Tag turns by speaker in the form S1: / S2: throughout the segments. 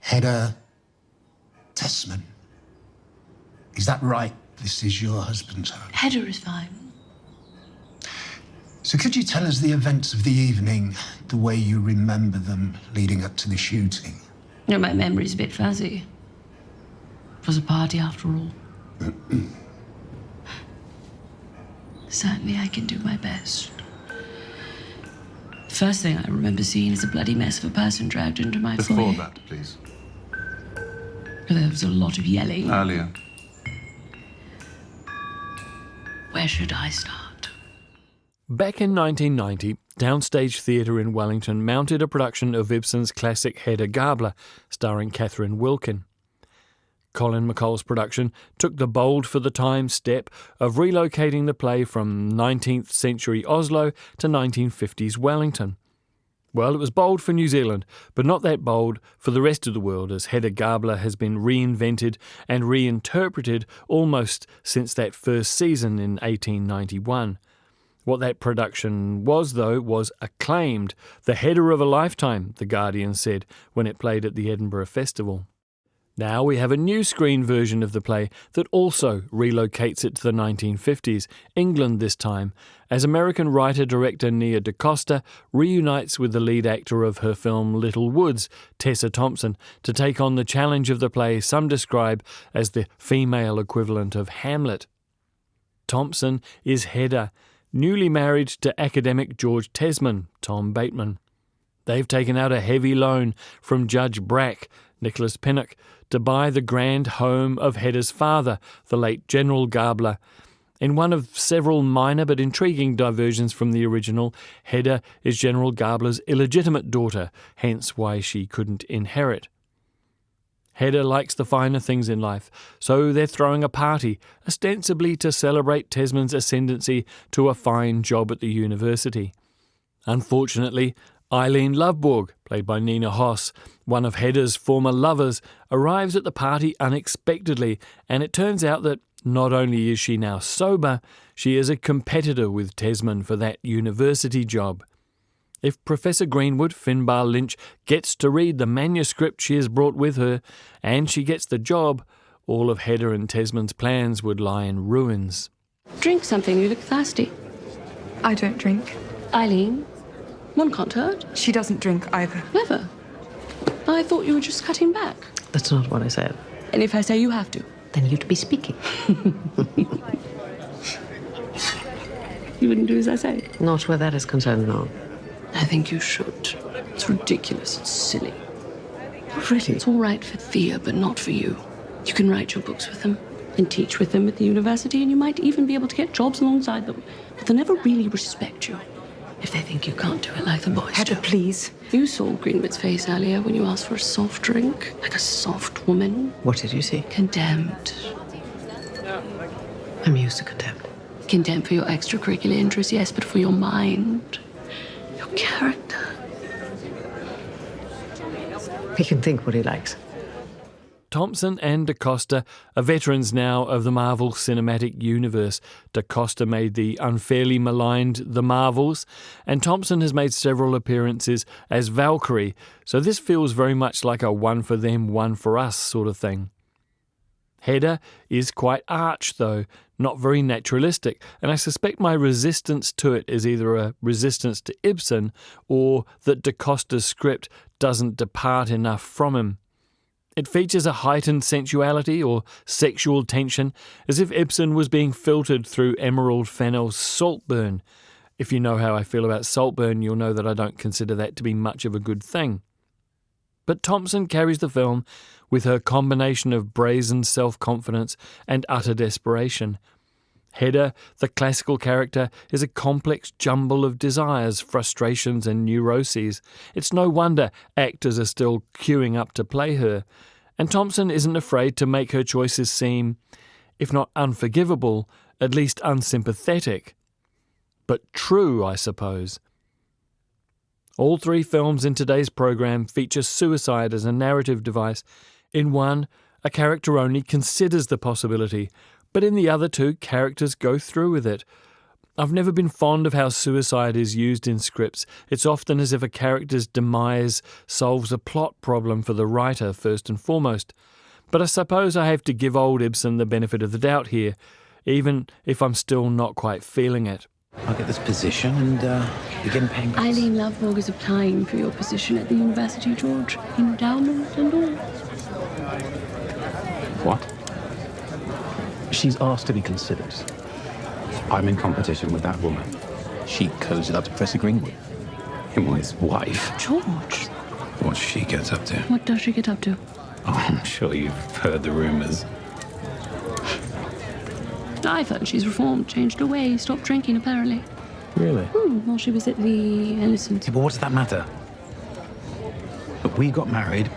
S1: Hedda Tessman. Is that right? This is your husband's home?
S2: Hedda is fine.
S1: So could you tell us the events of the evening, the way you remember them leading up to the shooting?
S2: No, my memory's a bit fuzzy. It was a party after all. Certainly I can do my best. First thing I remember seeing is a bloody mess of a person dragged into my foyer.
S3: Before that, please.
S2: There was a lot of yelling.
S3: Earlier.
S2: Where should I start?
S4: Back in 1990, Downstage Theatre in Wellington mounted a production of Ibsen's classic Hedda Gabler, starring Catherine Wilkin. Colin McColl's production took the bold-for-the-time step of relocating the play from 19th century Oslo to 1950s Wellington. Well, it was bold for New Zealand, but not that bold for the rest of the world, as Hedda Gabler has been reinvented and reinterpreted almost since that first season in 1891. What that production was, though, was acclaimed. The Hedda of a lifetime, The Guardian said, when it played at the Edinburgh Festival. Now we have a new screen version of the play that also relocates it to the 1950s, England this time, as American writer-director DaCosta reunites with the lead actor of her film Little Woods, Tessa Thompson, to take on the challenge of the play some describe as the female equivalent of Hamlet. Thompson is Hedda, newly married to academic George Tesman, Tom Bateman. They've taken out a heavy loan from Judge Brack, Nicholas Pinnock, to buy the grand home of Hedda's father, the late General Gabler. In one of several minor but intriguing diversions from the original, Hedda is General Gabler's illegitimate daughter, hence why she couldn't inherit. Hedda likes the finer things in life, so they're throwing a party, ostensibly to celebrate Tesman's ascendancy to a fine job at the university. Unfortunately, Eileen Lovborg, played by Nina Hoss, one of Hedda's former lovers, arrives at the party unexpectedly, and it turns out that not only is she now sober, she is a competitor with Tesman for that university job. If Professor Greenwood, Finbar Lynch, gets to read the manuscript she has brought with her, and she gets the job, all of Hedda and Tesman's plans would lie in ruins.
S2: Drink something, you look thirsty.
S5: I don't drink.
S2: Eileen, one can't hurt.
S5: She doesn't drink either.
S2: Never. I thought you were just cutting back.
S6: That's not what I said.
S2: And if I say you have to?
S6: Then you'd be speaking.
S2: You wouldn't do as I say?
S6: Not where that is concerned, no.
S2: I think you should. It's ridiculous. It's silly.
S6: Really?
S2: It's all right for Thea, but not for you. You can write your books with them and teach with them at the university, and you might even be able to get jobs alongside them. But they'll never really respect you if they think you can't do it like the boys
S5: Hedda,
S2: do.
S5: please.
S2: You saw Greenwood's face earlier when you asked for a soft drink, like a soft woman.
S6: What did you see?
S2: Condemned.
S6: I'm used to contempt.
S2: Condemned for your extracurricular interests, yes, but for your mind, your character.
S6: He can think what he likes.
S4: Thompson and DaCosta are veterans now of the Marvel Cinematic Universe. DaCosta made the unfairly maligned The Marvels, and Thompson has made several appearances as Valkyrie, so this feels very much like a one for them, one for us sort of thing. Hedda is quite arch, though, not very naturalistic, and I suspect my resistance to it is either a resistance to Ibsen or that DaCosta's script doesn't depart enough from him. It features a heightened sensuality or sexual tension, as if Ibsen was being filtered through Emerald Fennell's Saltburn. If you know how I feel about Saltburn, you'll know that I don't consider that to be much of a good thing. But Thompson carries the film with her combination of brazen self-confidence and utter desperation. Hedda, the classical character, is a complex jumble of desires, frustrations and neuroses. It's no wonder actors are still queuing up to play her. And Thompson isn't afraid to make her choices seem, if not unforgivable, at least unsympathetic. But true, I suppose. All three films in today's program feature suicide as a narrative device. In one, a character only considers the possibility, but in the other two, characters go through with it. I've never been fond of how suicide is used in scripts. It's often as if a character's demise solves a plot problem for the writer first and foremost. But I suppose I have to give old Ibsen the benefit of the doubt here, even if I'm still not quite feeling it.
S3: I'll get this position and begin paying bills.
S2: Eileen Loveborg is applying for your position at the university, George. Endowment and all.
S3: What?
S7: She's asked to be considered.
S3: I'm in competition with that woman.
S7: She codes it up to Professor Greenwood.
S3: Him or his wife.
S2: George,
S3: What she gets up to.
S2: what does she get up to?
S3: Oh, I'm sure you've heard the rumours.
S2: I've heard she's reformed, changed her ways, stopped drinking, apparently.
S7: Really?
S2: While she was at the Innocent.
S3: Yeah, but what does that matter? Look, we got married,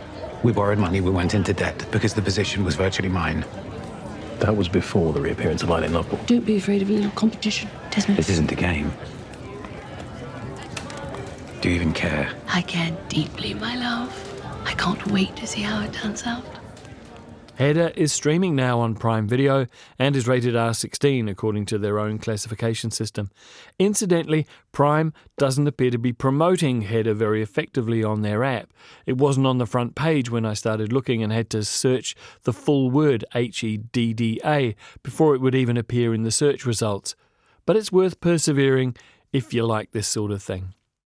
S3: we borrowed money, we went into debt because the position was virtually mine.
S7: That was before the reappearance of Eileen Loveborg.
S2: Don't be afraid of a little competition, Desmond.
S3: This isn't a game. Do you even care?
S2: I care deeply, my love. I can't wait to see how it turns out.
S4: Hedda is streaming now on Prime Video and is rated R16 according to their own classification system. Incidentally, Prime doesn't appear to be promoting Hedda very effectively on their app. It wasn't on the front page when I started looking and had to search the full word HEDDA before it would even appear in the search results. But it's worth persevering if you like this sort of thing.